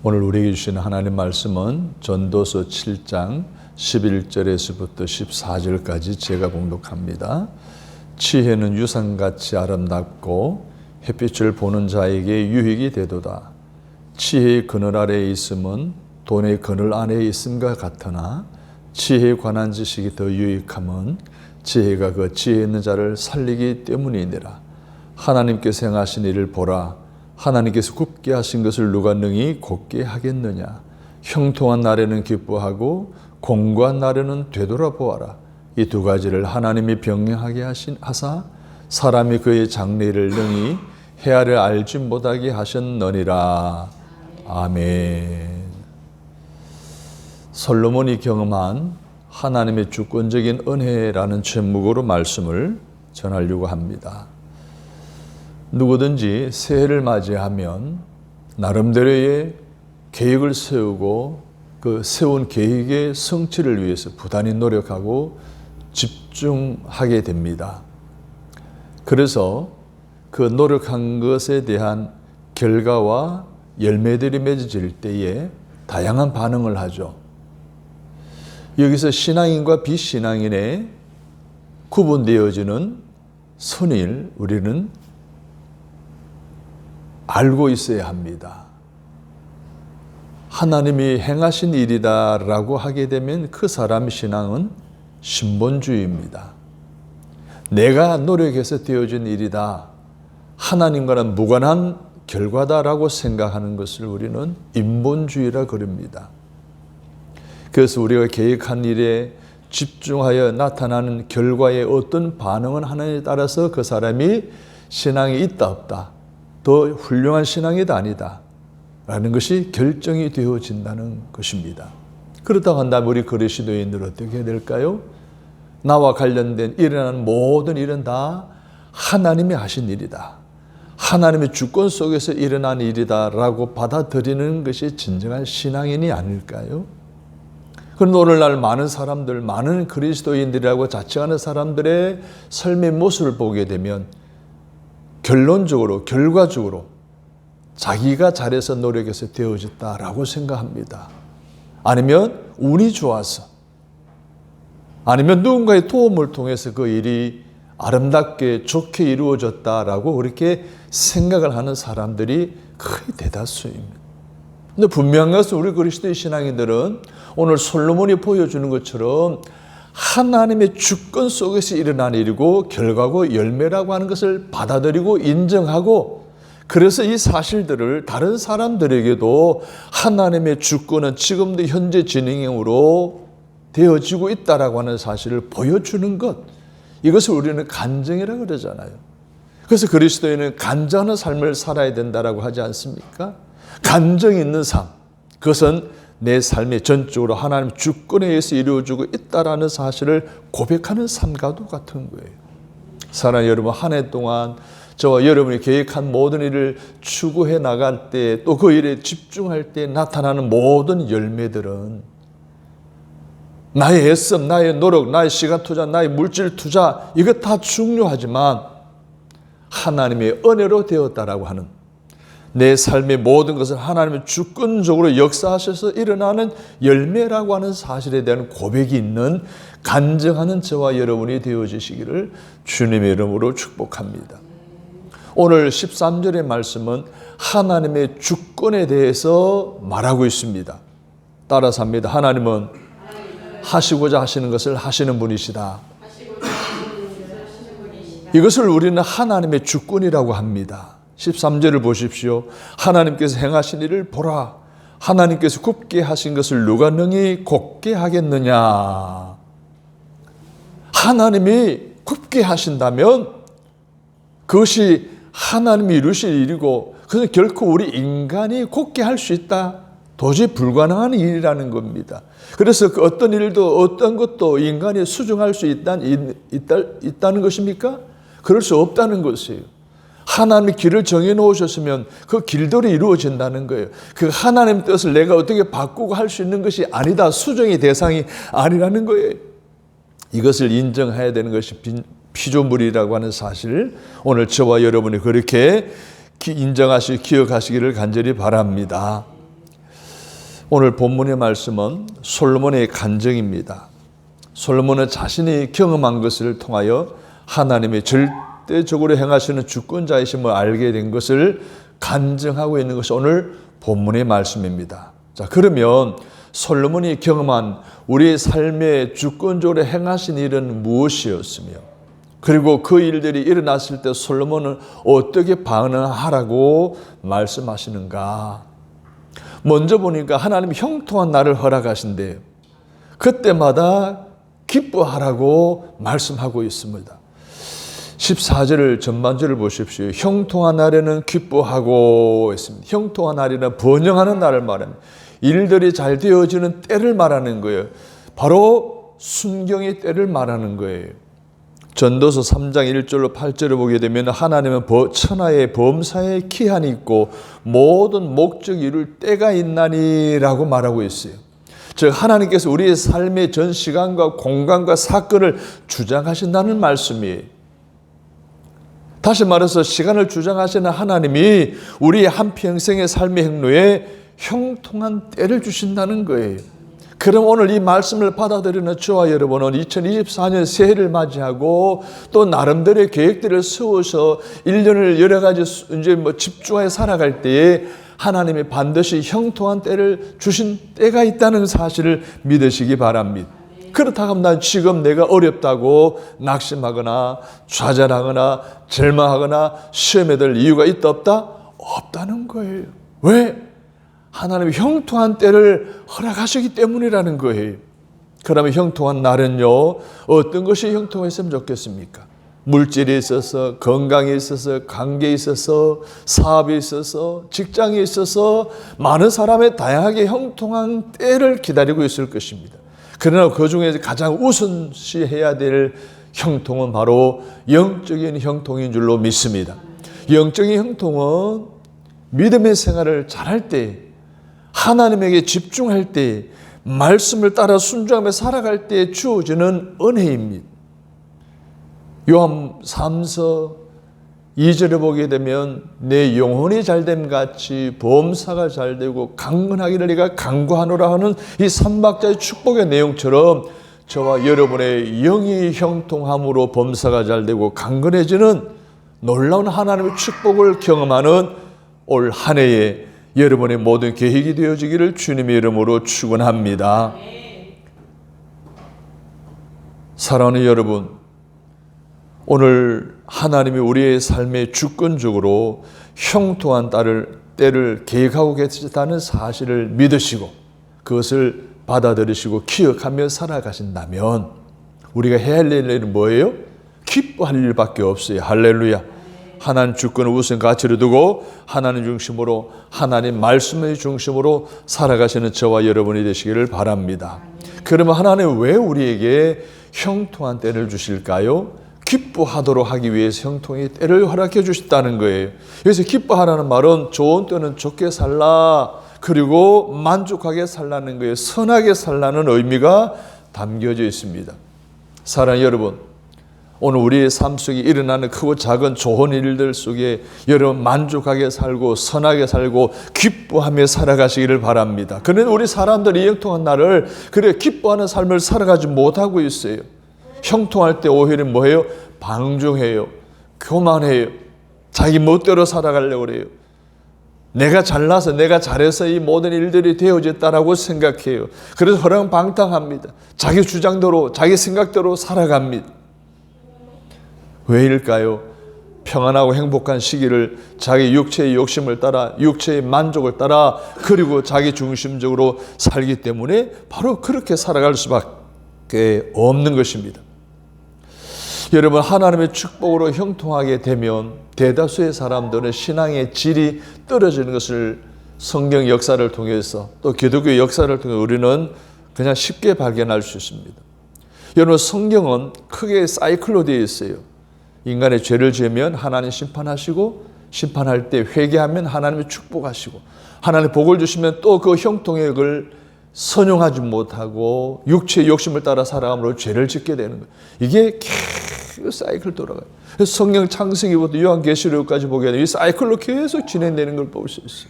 오늘 우리에게 주시는 하나님 말씀은 전도서 7장 11절에서부터 14절까지 제가 봉독합니다. 지혜는 유산같이 아름답고 햇빛을 보는 자에게 유익이 되도다. 지혜의 그늘 아래에 있음은 돈의 그늘 안에 있음과 같으나 지혜에 관한 지식이 더 유익함은 지혜가 그 지혜 있는 자를 살리기 때문이니라. 하나님께서 행하신 일을 보라. 하나님께서 굽게 하신 것을 누가 능히 곱게 하겠느냐. 형통한 날에는 기뻐하고 공고한 날에는 되돌아보아라. 이 두 가지를 하나님이 병행하게 하사 사람이 그의 장래를 능히 헤아려 알지 못하게 하셨느니라. 아멘. 솔로몬이 경험한 하나님의 주권적인 은혜라는 제목으로 말씀을 전하려고 합니다. 누구든지 새해를 맞이하면 나름대로의 계획을 세우고 그 세운 계획의 성취를 위해서 부단히 노력하고 집중하게 됩니다. 그래서 그 노력한 것에 대한 결과와 열매들이 맺어질 때에 다양한 반응을 하죠. 여기서 신앙인과 비신앙인의 구분되어지는 선을 우리는 알고 있어야 합니다. 하나님이 행하신 일이다 라고 하게 되면 그 사람의 신앙은 신본주의입니다. 내가 노력해서 되어진 일이다, 하나님과는 무관한 결과다라고 생각하는 것을 우리는 인본주의라 그럽니다. 그래서 우리가 계획한 일에 집중하여 나타나는 결과에 어떤 반응을 하느냐에 따라서 그 사람이 신앙이 있다 없다, 더 훌륭한 신앙이다 아니다 라는 것이 결정이 되어진다는 것입니다. 그렇다고 한다면 우리 그리스도인들 어떻게 해야 될까요? 나와 관련된 일어나는 모든 일은 다 하나님이 하신 일이다, 하나님의 주권 속에서 일어난 일이다 라고 받아들이는 것이 진정한 신앙인이 아닐까요? 그런데 오늘날 많은 사람들, 많은 그리스도인들이라고 자칭하는 사람들의 삶의 모습을 보게 되면 결론적으로, 결과적으로 자기가 잘해서 노력해서 되어졌다라고 생각합니다. 아니면 운이 좋아서, 아니면 누군가의 도움을 통해서 그 일이 아름답게 좋게 이루어졌다라고 그렇게 생각을 하는 사람들이 거의 대다수입니다. 근데 분명한 것은 우리 그리스도의 신앙인들은 오늘 솔로몬이 보여주는 것처럼 하나님의 주권 속에서 일어난 일이고 결과고 열매라고 하는 것을 받아들이고 인정하고, 그래서 이 사실들을 다른 사람들에게도 하나님의 주권은 지금도 현재 진행형으로 되어지고 있다라고 하는 사실을 보여주는 것, 이것을 우리는 간증이라고 그러잖아요. 그래서 그리스도인은 간증하는 삶을 살아야 된다라고 하지 않습니까? 간증이 있는 삶, 그것은 내 삶이 전적으로 하나님 주권에 의해서 이루어지고 있다라는 사실을 고백하는 삶과도 같은 거예요. 사랑하는 여러분, 한 해 동안 저와 여러분이 계획한 모든 일을 추구해 나갈 때, 또 그 일에 집중할 때 나타나는 모든 열매들은 나의 애씀, 나의 노력, 나의 시간 투자, 나의 물질 투자, 이것 다 중요하지만 하나님의 은혜로 되었다라고 하는, 내 삶의 모든 것을 하나님의 주권적으로 역사하셔서 일어나는 열매라고 하는 사실에 대한 고백이 있는 간증하는 저와 여러분이 되어지시기를 주님의 이름으로 축복합니다. 오늘 13절의 말씀은 하나님의 주권에 대해서 말하고 있습니다. 따라서 합니다. 하나님은 하시고자 하시는 것을 하시는 분이시다. 이것을 우리는 하나님의 주권이라고 합니다. 13절을 보십시오. 하나님께서 행하신 일을 보라. 하나님께서 굽게 하신 것을 누가 능히 곱게 하겠느냐. 하나님이 굽게 하신다면 그것이 하나님이 이루신 일이고, 그것은 결코 우리 인간이 곱게 할 수 있다, 도저히 불가능한 일이라는 겁니다. 그래서 그 어떤 일도 어떤 것도 인간이 수정할 수 있다는 것입니까? 그럴 수 없다는 것이에요. 하나님이 길을 정해놓으셨으면 그 길대로 이루어진다는 거예요. 그 하나님의 뜻을 내가 어떻게 바꾸고 할 수 있는 것이 아니다, 수정의 대상이 아니라는 거예요. 이것을 인정해야 되는 것이 피조물이라고 하는 사실을 오늘 저와 여러분이 그렇게 인정하시고 기억하시기를 간절히 바랍니다. 오늘 본문의 말씀은 솔로몬의 간증입니다. 솔로몬은 자신이 경험한 것을 통하여 하나님의 절대적으로 행하시는 주권자이심을 알게 된 것을 간증하고 있는 것이 오늘 본문의 말씀입니다. 자, 그러면 솔로몬이 경험한 우리의 삶에 주권적으로 행하신 일은 무엇이었으며, 그리고 그 일들이 일어났을 때 솔로몬은 어떻게 반응하라고 말씀하시는가? 먼저 보니까 하나님이 형통한 날을 허락하신대요. 그때마다 기뻐하라고 말씀하고 있습니다. 14절을 전반절을 보십시오. 형통한 날에는 기뻐하고 있습니다. 형통한 날이란 번영하는 날을 말합니다. 일들이 잘 되어지는 때를 말하는 거예요. 바로 순경의 때를 말하는 거예요. 전도서 3장 1절로 8절을 보게 되면 하나님은 천하의 범사에 기한이 있고 모든 목적 이룰 때가 있나니라고 말하고 있어요. 즉 하나님께서 우리의 삶의 전 시간과 공간과 사건을 주장하신다는 말씀이에요. 다시 말해서 시간을 주장하시는 하나님이 우리의 한평생의 삶의 행로에 형통한 때를 주신다는 거예요. 그럼 오늘 이 말씀을 받아들이는 저와 여러분은 2024년 새해를 맞이하고 또 나름대로의 계획들을 세워서 1년을 여러 가지 이제 집중하여 살아갈 때에 하나님이 반드시 형통한 때를 주신 때가 있다는 사실을 믿으시기 바랍니다. 그렇다고 하면 난 지금 내가 어렵다고 낙심하거나 좌절하거나 절망하거나 시험에 들 이유가 있다 없다? 없다는 거예요. 왜? 하나님이 형통한 때를 허락하시기 때문이라는 거예요. 그러면 형통한 날은요, 어떤 것이 형통했으면 좋겠습니까? 물질이 있어서, 건강이 있어서, 관계에 있어서, 사업에 있어서, 직장에 있어서 많은 사람의 다양하게 형통한 때를 기다리고 있을 것입니다. 그러나 그 중에 가장 우선시해야 될 형통은 바로 영적인 형통인 줄로 믿습니다. 영적인 형통은 믿음의 생활을 잘할 때, 하나님에게 집중할 때, 말씀을 따라 순종하며 살아갈 때 주어지는 은혜입니다. 요한 3서 2절에 보게 되면 내 영혼이 잘됨 같이 범사가 잘되고 강건하기를 네가 강구하노라 하는 이 삼박자의 축복의 내용처럼 저와 여러분의 영이 형통함으로 범사가 잘되고 강건해지는 놀라운 하나님의 축복을 경험하는 올 한 해에 여러분의 모든 계획이 되어지기를 주님의 이름으로 축원합니다. 사랑하는 여러분, 오늘 하나님이 우리의 삶에 주권적으로 형통한 때를 계획하고 계시다는 사실을 믿으시고 그것을 받아들이시고 기억하며 살아가신다면 우리가 해야 할 일은 뭐예요? 기뻐할 일밖에 없어요. 할렐루야. 하나님 주권을 우선 가치로 두고 하나님 중심으로, 하나님 말씀의 중심으로 살아가시는 저와 여러분이 되시기를 바랍니다. 그러면 하나님 왜 우리에게 형통한 때를 주실까요? 기뻐하도록 하기 위해서 형통의 때를 허락해 주셨다는 거예요. 그래서 기뻐하라는 말은 좋은 때는 좋게 살라, 그리고 만족하게 살라는 거예요. 선하게 살라는 의미가 담겨져 있습니다. 사랑하는 여러분, 오늘 우리의 삶 속에 일어나는 크고 작은 좋은 일들 속에 여러분 만족하게 살고 선하게 살고 기뻐하며 살아가시기를 바랍니다. 그런데 우리 사람들이 형통한 날을 그래 기뻐하는 삶을 살아가지 못하고 있어요. 형통할 때 오히려 뭐해요? 방종해요. 교만해요. 자기 멋대로 살아가려고 그래요. 내가 잘나서 내가 잘해서 이 모든 일들이 되어졌다라고 생각해요. 그래서 허랑방탕합니다. 자기 주장대로 자기 생각대로 살아갑니다. 왜일까요? 평안하고 행복한 시기를 자기 육체의 욕심을 따라, 육체의 만족을 따라, 그리고 자기 중심적으로 살기 때문에 바로 그렇게 살아갈 수밖에 없는 것입니다. 여러분, 하나님의 축복으로 형통하게 되면 대다수의 사람들은 신앙의 질이 떨어지는 것을 성경 역사를 통해서 또 기독교 역사를 통해 우리는 그냥 쉽게 발견할 수 있습니다. 여러분, 성경은 크게 사이클로 되어 있어요. 인간의 죄를 지으면 하나님 심판하시고, 심판할 때 회개하면 하나님이 축복하시고, 하나님 복을 주시면 또 그 형통의 을 선용하지 못하고 육체의 욕심을 따라 살아감으로 죄를 짓게 되는 거예요. 이게 계속 사이클 돌아가요. 그래서 성경 창세기부터 요한계시록까지 보게 되면 이 사이클로 계속 진행되는 걸 볼 수 있어요.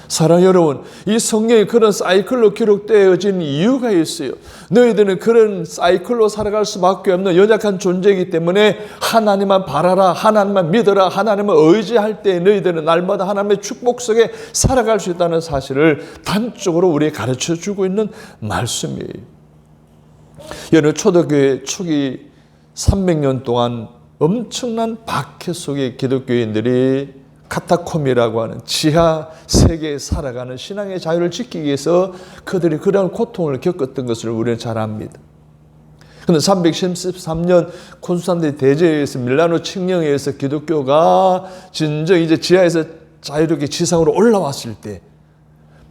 사랑 여러분, 이 성경에 그런 사이클로 기록되어진 이유가 있어요. 너희들은 그런 사이클로 살아갈 수밖에 없는 연약한 존재이기 때문에 하나님만 바라라, 하나님만 믿어라, 하나님을 의지할 때 너희들은 날마다 하나님의 축복 속에 살아갈 수 있다는 사실을 단적으로 우리에게 가르쳐주고 있는 말씀이에요. 여러분, 초대교회 초기 300년 동안 엄청난 박해 속에 기독교인들이 카타콤이라고 하는 지하 세계에 살아가는 신앙의 자유를 지키기 위해서 그들이 그런 고통을 겪었던 것을 우리는 잘 압니다. 그런데 313년 콘스탄티노 대제에 의해서 밀라노 칙령에 의해서 기독교가 진정 이제 지하에서 자유롭게 지상으로 올라왔을 때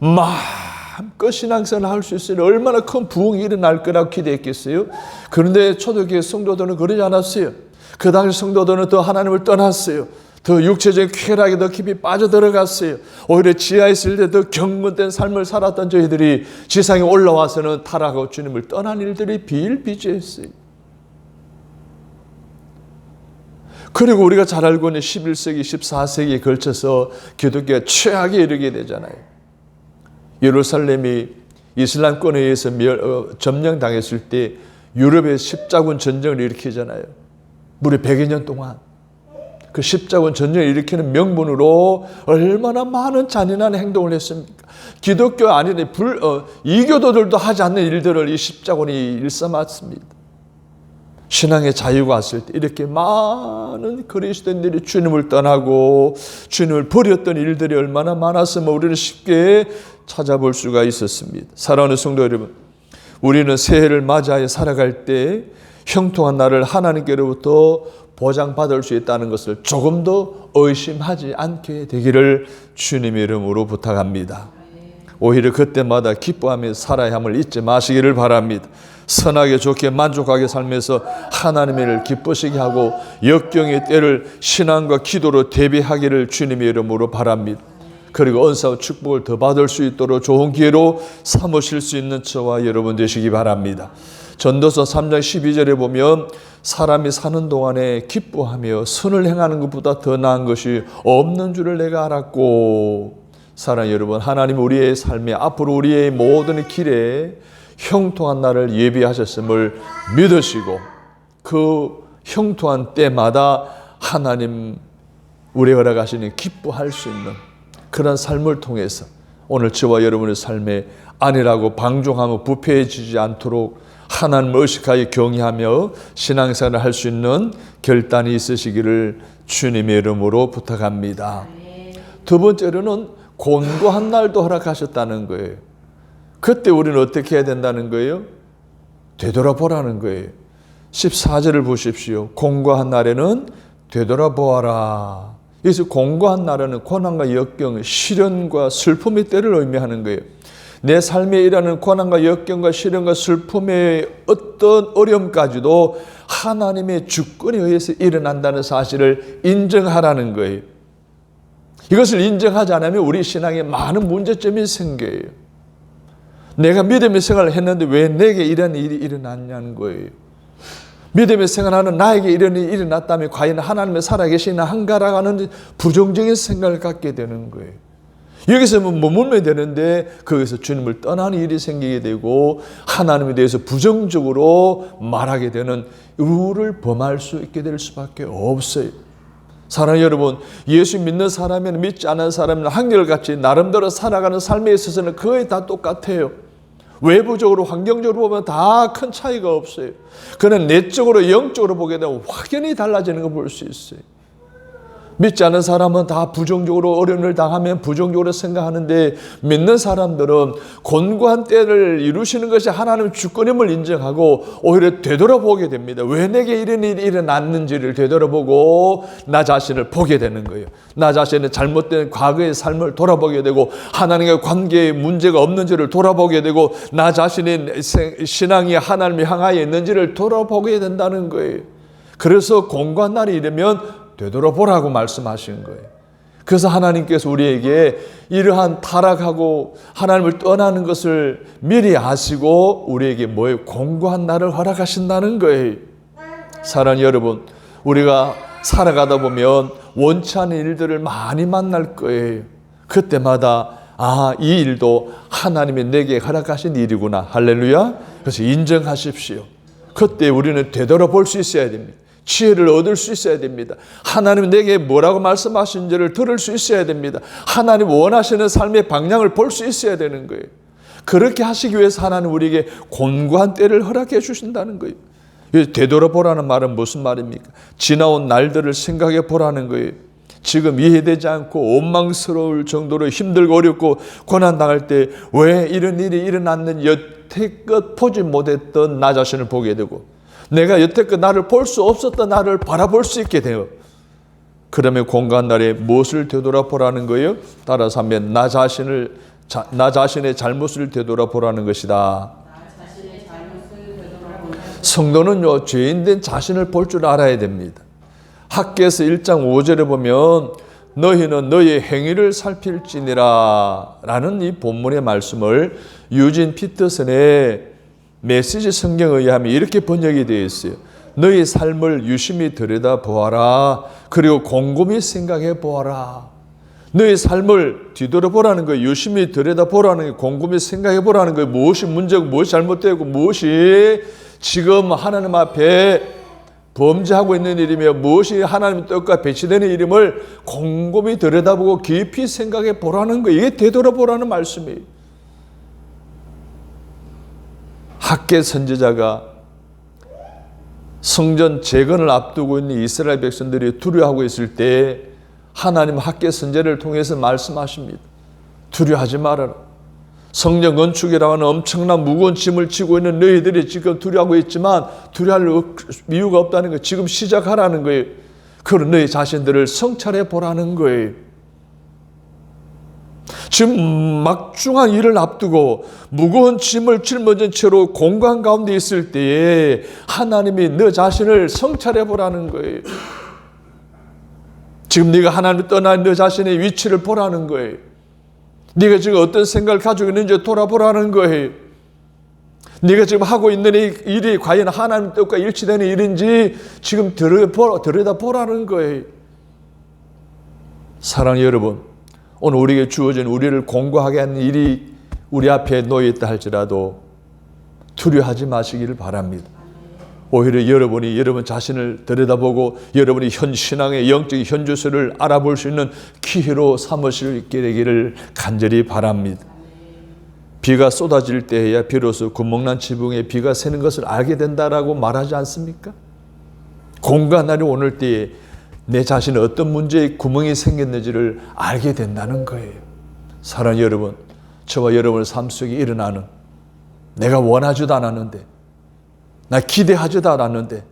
마음껏 신앙생활을 할 수 있으니 얼마나 큰 부흥이 일어날 거라고 기대했겠어요? 그런데 초대교회 성도들은 그러지 않았어요. 그 당시 성도들은 더 하나님을 떠났어요. 더 육체적인 쾌락에 더 깊이 빠져들어갔어요. 오히려 지하에 있을 때 더 경건된 삶을 살았던 저희들이 지상에 올라와서는 타락하고 주님을 떠난 일들이 비일비재했어요. 그리고 우리가 잘 알고 있는 11세기, 14세기에 걸쳐서 기독교가 최악에 이르게 되잖아요. 예루살렘이 이슬람권에 의해서 점령당했을 때 유럽의 십자군 전쟁을 일으키잖아요. 무려 100여 년 동안. 그 십자군 전쟁을 일으키는 명분으로 얼마나 많은 잔인한 행동을 했습니까? 기독교 아닌 이교도들도 하지 않는 일들을 이 십자군이 일삼았습니다. 신앙의 자유가 왔을 때 이렇게 많은 그리스도인들이 주님을 떠나고 주님을 버렸던 일들이 얼마나 많았으면 우리는 쉽게 찾아볼 수가 있었습니다. 사랑하는 성도 여러분, 우리는 새해를 맞이하여 살아갈 때 형통한 날을 하나님께로부터 보장받을 수 있다는 것을 조금도 의심하지 않게 되기를 주님의 이름으로 부탁합니다. 오히려 그때마다 기뻐하며 살아야 함을 잊지 마시기를 바랍니다. 선하게 좋게 만족하게 살면서 하나님의 일을 기쁘시게 하고 역경의 때를 신앙과 기도로 대비하기를 주님의 이름으로 바랍니다. 그리고 은사와 축복을 더 받을 수 있도록 좋은 기회로 삼으실 수 있는 저와 여러분 되시기 바랍니다. 전도서 3장 12절에 보면 사람이 사는 동안에 기뻐하며 선을 행하는 것보다 더 나은 것이 없는 줄을 내가 알았고, 사랑하는 여러분, 하나님 우리의 삶에 앞으로 우리의 모든 길에 형통한 날을 예비하셨음을 믿으시고 그 형통한 때마다 하나님 우리가 허락하시는 기뻐할 수 있는 그런 삶을 통해서 오늘 저와 여러분의 삶에 안일하고 방종하며 부패해지지 않도록 하나님을 의식하여 경외하며 신앙생활을 할 수 있는 결단이 있으시기를 주님의 이름으로 부탁합니다. 두 번째로는 곤고한 날도 허락하셨다는 거예요. 그때 우리는 어떻게 해야 된다는 거예요? 되돌아보라는 거예요. 14절을 보십시오. 곤고한 날에는 되돌아보아라. 그래서 곤고한 날에는 고난과 역경, 시련과 슬픔의 때를 의미하는 거예요. 내 삶에 일하는 고난과 역경과 시련과 슬픔의 어떤 어려움까지도 하나님의 주권에 의해서 일어난다는 사실을 인정하라는 거예요. 이것을 인정하지 않으면 우리 신앙에 많은 문제점이 생겨요. 내가 믿음의 생활을 했는데 왜 내게 이런 일이 일어났냐는 거예요. 믿음의 생활하는 나에게 이런 일이 일어났다면 과연 하나님의 살아계시나 한가라고 하는 부정적인 생각을 갖게 되는 거예요. 여기서 머물면 되는데 거기서 주님을 떠나는 일이 생기게 되고 하나님에 대해서 부정적으로 말하게 되는 우를 범할 수 있게 될 수밖에 없어요. 사랑하는 여러분, 예수 믿는 사람이나 믿지 않는 사람이나 한결같이 나름대로 살아가는 삶에 있어서는 거의 다 똑같아요. 외부적으로 환경적으로 보면 다 큰 차이가 없어요. 그는 내적으로 영적으로 보게 되면 확연히 달라지는 걸 볼 수 있어요. 믿지 않는 사람은 다 부정적으로 어려움을 당하면 부정적으로 생각하는데 믿는 사람들은 곤고한 때를 이루시는 것이 하나님의 주권임을 인정하고 오히려 되돌아보게 됩니다. 왜 내게 이런 일이 일어났는지를 되돌아보고 나 자신을 보게 되는 거예요. 나 자신의 잘못된 과거의 삶을 돌아보게 되고 하나님과 관계에 문제가 없는지를 돌아보게 되고 나 자신의 신앙이 하나님을 향하여 있는지를 돌아보게 된다는 거예요. 그래서 곤고한 날이 이르면 되돌아보라고 말씀하시는 거예요. 그래서 하나님께서 우리에게 이러한 타락하고 하나님을 떠나는 것을 미리 아시고 우리에게 뭐예요? 곤고한 날을 허락하신다는 거예요. 사랑하는 여러분, 우리가 살아가다 보면 원치 않은 일들을 많이 만날 거예요. 그때마다 이 일도 하나님이 내게 허락하신 일이구나. 할렐루야. 그래서 인정하십시오. 그때 우리는 되돌아볼 수 있어야 됩니다. 지혜를 얻을 수 있어야 됩니다. 하나님 내게 뭐라고 말씀하신지를 들을 수 있어야 됩니다. 하나님 원하시는 삶의 방향을 볼 수 있어야 되는 거예요. 그렇게 하시기 위해서 하나님 우리에게 곤고한 때를 허락해 주신다는 거예요. 되돌아보라는 말은 무슨 말입니까? 지나온 날들을 생각해 보라는 거예요. 지금 이해되지 않고 원망스러울 정도로 힘들고 어렵고 고난당할 때 왜 이런 일이 일어났는 여태껏 보지 못했던 나 자신을 보게 되고 내가 여태껏 나를 볼 수 없었던 나를 바라볼 수 있게 돼요. 그러면 공간 날에 무엇을 되돌아보라는 거예요? 따라서 하면 나 자신의 잘못을 되돌아보라는 것이다. 성도는요, 죄인된 자신을 볼 줄 알아야 됩니다. 학개서 1장 5절에 보면 너희는 너희의 행위를 살필지니라 라는 이 본문의 말씀을 유진 피터슨의 메시지 성경에 의하면 이렇게 번역이 되어 있어요. 너희 삶을 유심히 들여다보아라. 그리고 곰곰이 생각해 보아라. 너희 삶을 뒤돌아보라는 거예요. 유심히 들여다보라는 거예요. 곰곰이 생각해 보라는 거예요. 무엇이 문제고 무엇이 잘못되고 무엇이 지금 하나님 앞에 범죄하고 있는 일이며 무엇이 하나님의 뜻과 배치되는 일임을 곰곰이 들여다보고 깊이 생각해 보라는 거예요. 이게 되돌아보라는 말씀이에요. 학개 선지자가 성전 재건을 앞두고 있는 이스라엘 백성들이 두려워하고 있을 때 하나님 학개 선지자를 통해서 말씀하십니다. 두려워하지 말아라. 성전 건축이라고 하는 엄청난 무거운 짐을 지고 있는 너희들이 지금 두려워하고 있지만 두려워할 이유가 없다는 거예요. 지금 시작하라는 거예요. 그런 너희 자신들을 성찰해 보라는 거예요. 지금 막중한 일을 앞두고 무거운 짐을 짊어진 채로 공간 가운데 있을 때에 하나님이 너 자신을 성찰해 보라는 거예요. 지금 네가 하나님을 떠난 너 자신의 위치를 보라는 거예요. 네가 지금 어떤 생각을 가지고 있는지 돌아보라는 거예요. 네가 지금 하고 있는 일이 과연 하나님 뜻과 일치되는 일인지 지금 들여다보라는 거예요. 사랑하는 여러분, 오늘 우리에게 주어진 우리를 공고하게 하는 일이 우리 앞에 놓여 있다 할지라도 두려워하지 마시기를 바랍니다. 오히려 여러분이 여러분 자신을 들여다보고 여러분이 현 신앙의 영적인 현주소를 알아볼 수 있는 기회로 삼으실 수 있게 되기를 간절히 바랍니다. 비가 쏟아질 때에야 비로소 구멍난 지붕에 비가 새는 것을 알게 된다라고 말하지 않습니까? 공간 날이 오는 때에 내 자신은 어떤 문제에 구멍이 생겼는지를 알게 된다는 거예요. 사랑하는 여러분, 저와 여러분의 삶 속에 일어나는 내가 원하지도 않았는데 나 기대하지도 않았는데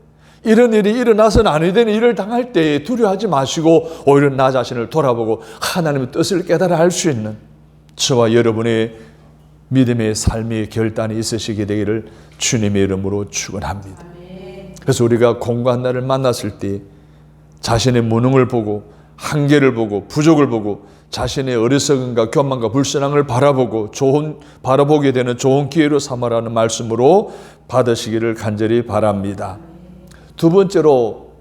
이런 일이 일어나서는 안 되는 일을 당할 때 두려워하지 마시고 오히려 나 자신을 돌아보고 하나님의 뜻을 깨달아 알 수 있는 저와 여러분의 믿음의 삶의 결단이 있으시게 되기를 주님의 이름으로 축원합니다. 그래서 우리가 공고한 날을 만났을 때 자신의 무능을 보고 한계를 보고 부족을 보고 자신의 어리석음과 교만과 불신앙을 바라보게 되는 좋은 기회로 삼아라는 말씀으로 받으시기를 간절히 바랍니다. 두 번째로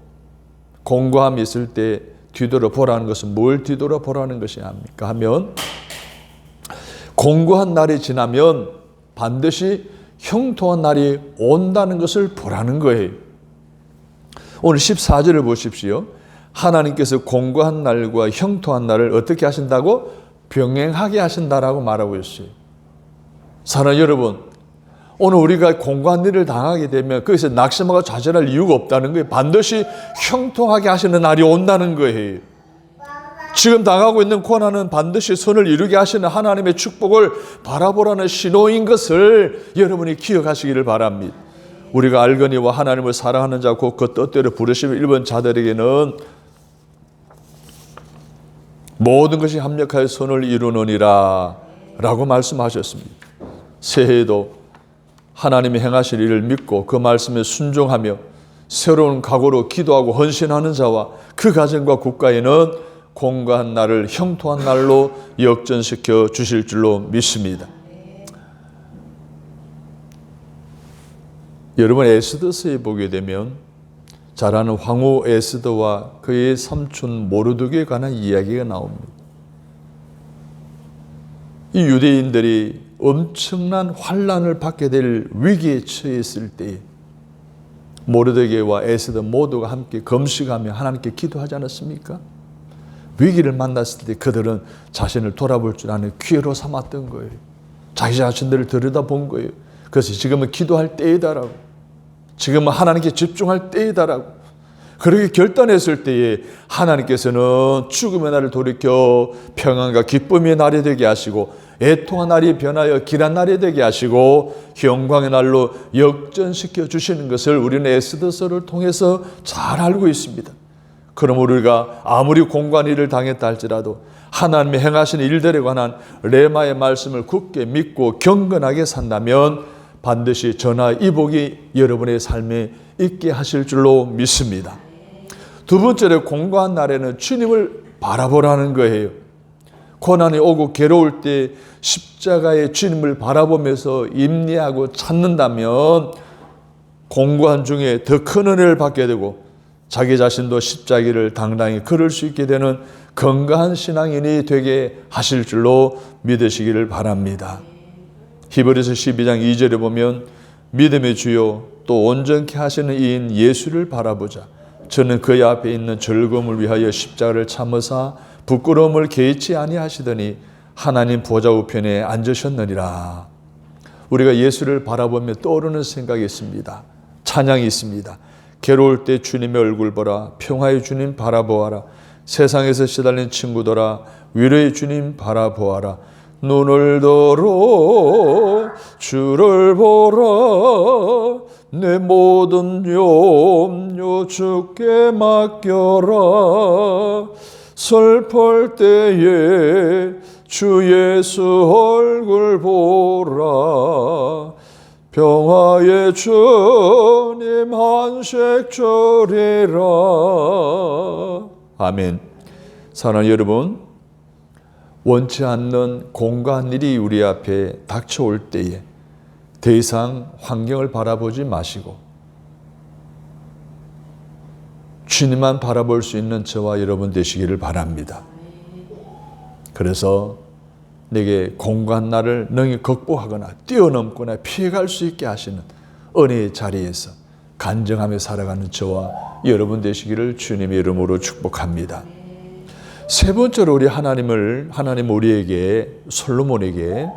공고함이 있을 때 뒤돌아보라는 것은 뭘 뒤돌아보라는 것이 아닙니까 하면 공고한 날이 지나면 반드시 형통한 날이 온다는 것을 보라는 거예요. 오늘 14절을 보십시오. 하나님께서 공고한 날과 형통한 날을 어떻게 하신다고? 병행하게 하신다라고 말하고 있어요. 사랑하는 여러분, 오늘 우리가 공고한 일을 당하게 되면 거기서 낙심하고 좌절할 이유가 없다는 거예요. 반드시 형통하게 하시는 날이 온다는 거예요. 지금 당하고 있는 고난은 반드시 선을 이루게 하시는 하나님의 축복을 바라보라는 신호인 것을 여러분이 기억하시기를 바랍니다. 우리가 알거니와 하나님을 사랑하는 자 곧 그 뜻대로 부르심을 입은 자들에게는 모든 것이 합력하여 선을 이루느니라 라고 말씀하셨습니다. 새해에도 하나님이 행하실 일을 믿고 그 말씀에 순종하며 새로운 각오로 기도하고 헌신하는 자와 그 가정과 국가에는 공고한 날을 형통한 날로 역전시켜 주실 줄로 믿습니다. 여러분 에스더서에 보게 되면 잘 아는 황후 에스더와 그의 삼촌 모르드게에 관한 이야기가 나옵니다. 이 유대인들이 엄청난 환난을 받게 될 위기에 처했을 때에 모르드게와 에스더 모두가 함께 금식하며 하나님께 기도하지 않았습니까? 위기를 만났을 때 그들은 자신을 돌아볼 줄 아는 기회로 삼았던 거예요. 자기 자신들을 들여다본 거예요. 그래서 지금은 기도할 때이다라고, 지금은 하나님께 집중할 때이다라고 그렇게 결단했을 때에 하나님께서는 죽음의 날을 돌이켜 평안과 기쁨의 날이 되게 하시고 애통한 날이 변하여 길한 날이 되게 하시고 영광의 날로 역전시켜 주시는 것을 우리는 에스더서를 통해서 잘 알고 있습니다. 그럼 우리가 아무리 공고한 일을 당했다 할지라도 하나님이 행하신 일들에 관한 레마의 말씀을 굳게 믿고 경건하게 산다면 반드시 전화 이복이 여러분의 삶에 있게 하실 줄로 믿습니다. 두 번째로 공고한 날에는 주님을 바라보라는 거예요. 고난이 오고 괴로울 때 십자가의 주님을 바라보면서 임리하고 찾는다면 공고한 중에 더 큰 은혜를 받게 되고 자기 자신도 십자가를 당당히 걸을 수 있게 되는 건강한 신앙인이 되게 하실 줄로 믿으시기를 바랍니다. 히브리서 12장 2절에 보면 믿음의 주요 또 온전케 하시는 이인 예수를 바라보자. 저는 그의 앞에 있는 즐거움을 위하여 십자가를 참으사 부끄러움을 개의치 아니하시더니 하나님 보좌 우편에 앉으셨느니라. 우리가 예수를 바라보며 떠오르는 생각이 있습니다. 찬양이 있습니다. 괴로울 때 주님의 얼굴 보라. 평화의 주님 바라보아라. 세상에서 시달린 친구들아 위로의 주님 바라보아라. 눈을 들어 주를 보라. 내 모든 염려 주께 맡겨라. 슬플 때에 주 예수 얼굴 보라. 평화의 주님 한식 주리라. 아멘. 사랑하는 여러분, 원치 않는 공고한 일이 우리 앞에 닥쳐올 때에 더 이상 환경을 바라보지 마시고 주님만 바라볼 수 있는 저와 여러분 되시기를 바랍니다. 그래서 내게 공고한 날을 능히 극복하거나 뛰어넘거나 피해갈 수 있게 하시는 은혜의 자리에서 간증하며 살아가는 저와 여러분 되시기를 주님의 이름으로 축복합니다. 세 번째로 하나님 우리에게 솔로몬에게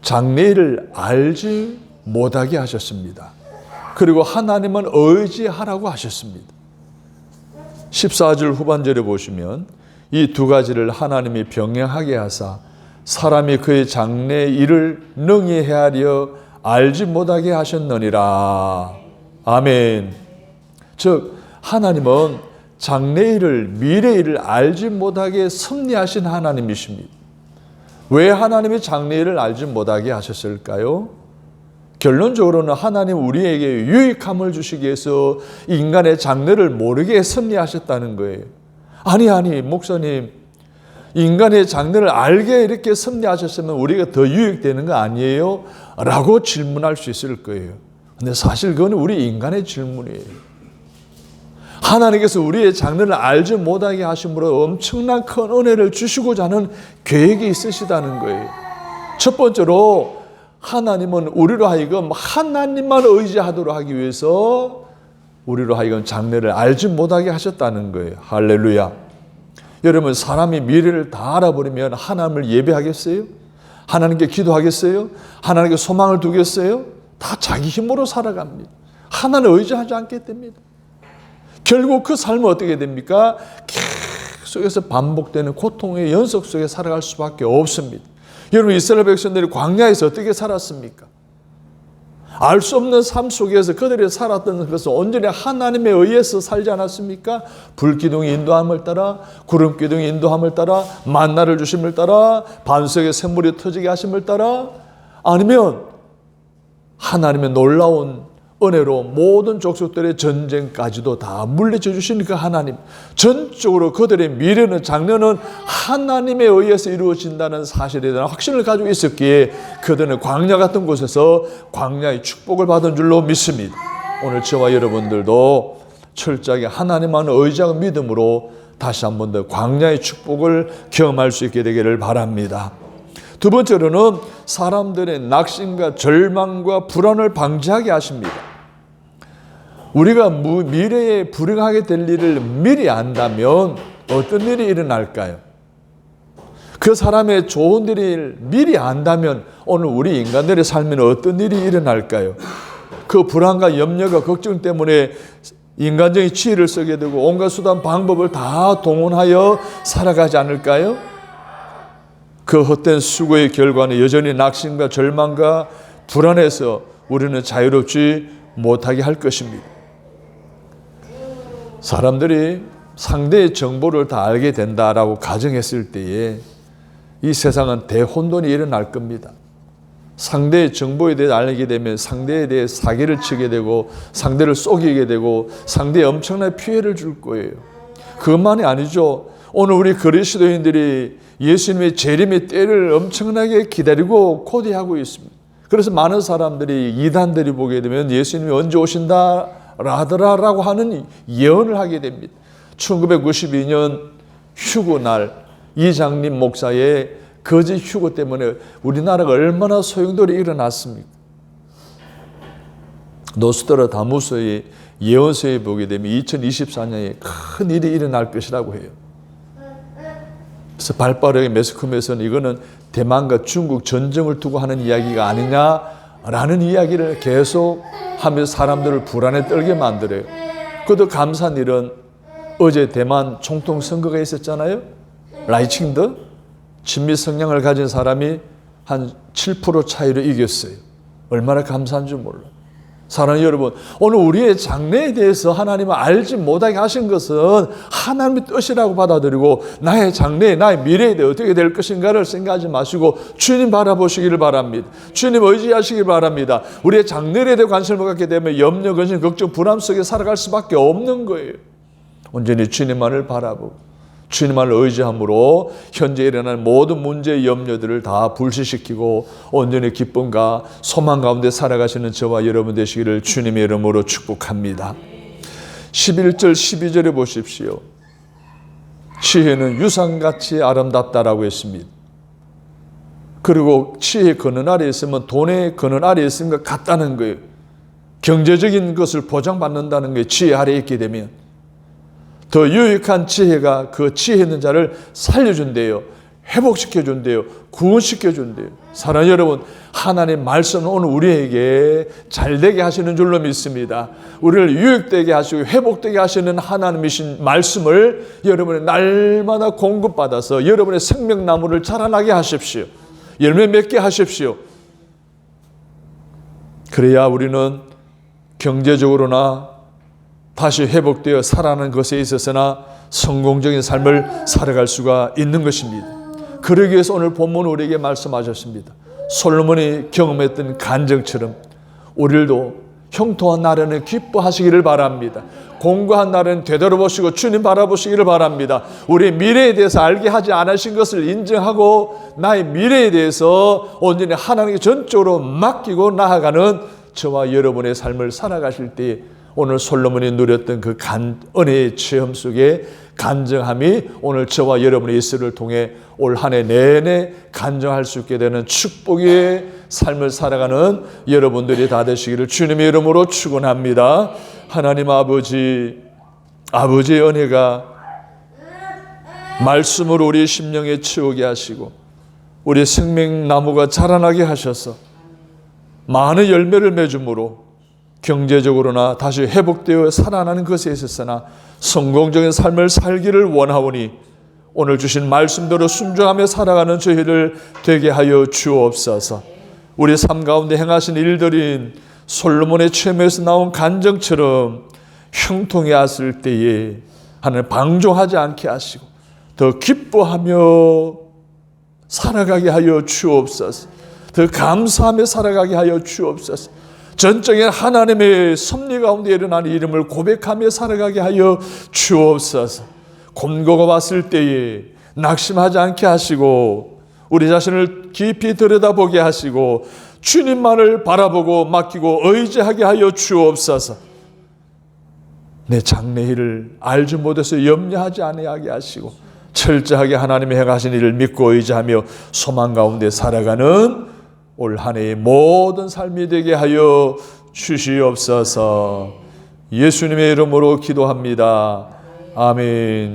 장래일을 알지 못하게 하셨습니다. 그리고 하나님은 의지하라고 하셨습니다. 14절 후반절에 보시면 이 두 가지를 하나님이 병행하게 하사 사람이 그의 장래일을 능히 헤아려 알지 못하게 하셨느니라. 아멘. 즉 하나님은 장래일을 미래일을 알지 못하게 섭리하신 하나님이십니다. 왜 하나님이 장래일을 알지 못하게 하셨을까요? 결론적으로는 하나님 우리에게 유익함을 주시기 위해서 인간의 장래를 모르게 섭리하셨다는 거예요. 아니 목사님, 인간의 장래를 알게 이렇게 섭리하셨으면 우리가 더 유익되는 거 아니에요? 라고 질문할 수 있을 거예요. 근데 사실 그건 우리 인간의 질문이에요. 하나님께서 우리의 장래를 알지 못하게 하심으로 엄청난 큰 은혜를 주시고자 하는 계획이 있으시다는 거예요. 첫 번째로 하나님은 우리로 하여금 하나님만 의지하도록 하기 위해서 우리로 하여금 장래를 알지 못하게 하셨다는 거예요. 할렐루야. 여러분, 사람이 미래를 다 알아버리면 하나님을 예배하겠어요? 하나님께 기도하겠어요? 하나님께 소망을 두겠어요? 다 자기 힘으로 살아갑니다. 하나님을 의지하지 않게 됩니다. 결국 그 삶은 어떻게 됩니까? 계속해서 반복되는 고통의 연속 속에 살아갈 수밖에 없습니다. 여러분, 이스라엘 백성들이 광야에서 어떻게 살았습니까? 알 수 없는 삶 속에서 그들이 살았던 것은 온전히 하나님에 의해서 살지 않았습니까? 불기둥이 인도함을 따라, 구름기둥이 인도함을 따라, 만나를 주심을 따라, 반석의 샘물이 터지게 하심을 따라, 아니면 하나님의 놀라운 은혜로 모든 족속들의 전쟁까지도 다 물리쳐 주신 그 하나님, 전적으로 그들의 미래는 장래는 하나님에 의해서 이루어진다는 사실에 대한 확신을 가지고 있었기에 그들은 광야 같은 곳에서 광야의 축복을 받은 줄로 믿습니다. 오늘 저와 여러분들도 철저하게 하나님만 의지하고 믿음으로 다시 한 번 더 광야의 축복을 경험할 수 있게 되기를 바랍니다. 두 번째로는 사람들의 낙심과 절망과 불안을 방지하게 하십니다. 우리가 미래에 불행하게 될 일을 미리 안다면 어떤 일이 일어날까요? 그 사람의 좋은 일을 미리 안다면 오늘 우리 인간들의 삶에는 어떤 일이 일어날까요? 그 불안과 염려가 걱정 때문에 인간적인 지혜를 쓰게 되고 온갖 수단 방법을 다 동원하여 살아가지 않을까요? 그 헛된 수고의 결과는 여전히 낙심과 절망과 불안에서 우리는 자유롭지 못하게 할 것입니다. 사람들이 상대의 정보를 다 알게 된다라고 가정했을 때에 이 세상은 대혼돈이 일어날 겁니다. 상대의 정보에 대해 알게 되면 상대에 대해 사기를 치게 되고 상대를 속이게 되고 상대에 엄청난 피해를 줄 거예요. 그것만이 아니죠. 오늘 우리 그리스도인들이 예수님의 재림의 때를 엄청나게 기다리고 고대하고 있습니다. 그래서 많은 사람들이 이단들이 보게 되면 예수님이 언제 오신다 라더라라고 하는 예언을 하게 됩니다. 1992년 휴거날 이장림 목사의 거짓 휴거 때문에 우리나라가 얼마나 소용돌이 일어났습니까? 노스트라다무스의 예언서에 보게 되면 2024년에 큰 일이 일어날 것이라고 해요. 그래서 발빠르게 매스컴에서는 이거는 대만과 중국 전쟁을 두고 하는 이야기가 아니냐라는 이야기를 계속 하면서 사람들을 불안에 떨게 만들어요. 그것도 감사한 일은 어제 대만 총통 선거가 있었잖아요. 라이칭더 친미 성향을 가진 사람이 한 7% 차이로 이겼어요. 얼마나 감사한 줄 몰라. 사랑하는 여러분, 오늘 우리의 장래에 대해서 하나님은 알지 못하게 하신 것은 하나님의 뜻이라고 받아들이고 나의 장래, 나의 미래에 대해 어떻게 될 것인가를 생각하지 마시고 주님 바라보시기를 바랍니다. 주님 의지하시기 바랍니다. 우리의 장래에 대해 관심을 갖게 되면 염려, 근심, 걱정, 불안 속에 살아갈 수밖에 없는 거예요. 온전히 주님만을 바라보고 주님만을 의지함으로 현재 일어나는 모든 문제의 염려들을 다 불시시키고 온전히 기쁨과 소망 가운데 살아가시는 저와 여러분 되시기를 주님의 이름으로 축복합니다. 11절 12절에 보십시오. 지혜는 유상같이 아름답다라고 했습니다. 그리고 지혜의 근원 아래에 있으면 돈의 근원 아래에 있는 것 같다는 거예요. 경제적인 것을 보장받는다는 게 지혜 아래에 있게 되면 더 유익한 지혜가 그 지혜 있는 자를 살려준대요. 회복시켜준대요. 구원시켜준대요. 사랑하는 여러분, 하나님의 말씀은 오늘 우리에게 잘되게 하시는 줄로 믿습니다. 우리를 유익되게 하시고 회복되게 하시는 하나님이신 말씀을 여러분의 날마다 공급받아서 여러분의 생명나무를 자라나게 하십시오. 열매 맺게 하십시오. 그래야 우리는 경제적으로나 다시 회복되어 살아나는 것에 있어서나 성공적인 삶을 살아갈 수가 있는 것입니다. 그러기 위해서 오늘 본문 우리에게 말씀하셨습니다. 솔로몬이 경험했던 간증처럼 우리도 형통한 날에는 기뻐하시기를 바랍니다. 공고한 날에는 되돌아보시고 주님 바라보시기를 바랍니다. 우리의 미래에 대해서 알게 하지 않으신 것을 인정하고 나의 미래에 대해서 온전히 하나님께 전적으로 맡기고 나아가는 저와 여러분의 삶을 살아가실 때 오늘 솔로몬이 누렸던 그 은혜의 체험 속에 간증함이 오늘 저와 여러분의 예수를 통해 올 한 해 내내 간증할 수 있게 되는 축복의 삶을 살아가는 여러분들이 다 되시기를 주님의 이름으로 축원합니다. 하나님 아버지의 은혜가 말씀으로 우리 심령에 채우게 하시고 우리 생명나무가 자라나게 하셔서 많은 열매를 맺음으로 경제적으로나 다시 회복되어 살아나는 것에 있어서나 성공적인 삶을 살기를 원하오니 오늘 주신 말씀대로 순종하며 살아가는 저희를 되게 하여 주옵소서. 우리 삶 가운데 행하신 일들인 솔로몬의 체험에서 나온 간증처럼 형통해 왔을 때에 하나님 방종하지 않게 하시고 더 기뻐하며 살아가게 하여 주옵소서. 더 감사하며 살아가게 하여 주옵소서. 전적인 하나님의 섭리 가운데 일어난 이름을 고백하며 살아가게 하여 주옵소서. 곤고가 왔을 때에 낙심하지 않게 하시고 우리 자신을 깊이 들여다보게 하시고 주님만을 바라보고 맡기고 의지하게 하여 주옵소서. 내 장래일을 알지 못해서 염려하지 아니하게 하시고 철저하게 하나님의 행하신 일을 믿고 의지하며 소망 가운데 살아가는 올 한 해의 모든 삶이 되게 하여 주시옵소서. 예수님의 이름으로 기도합니다. 아멘.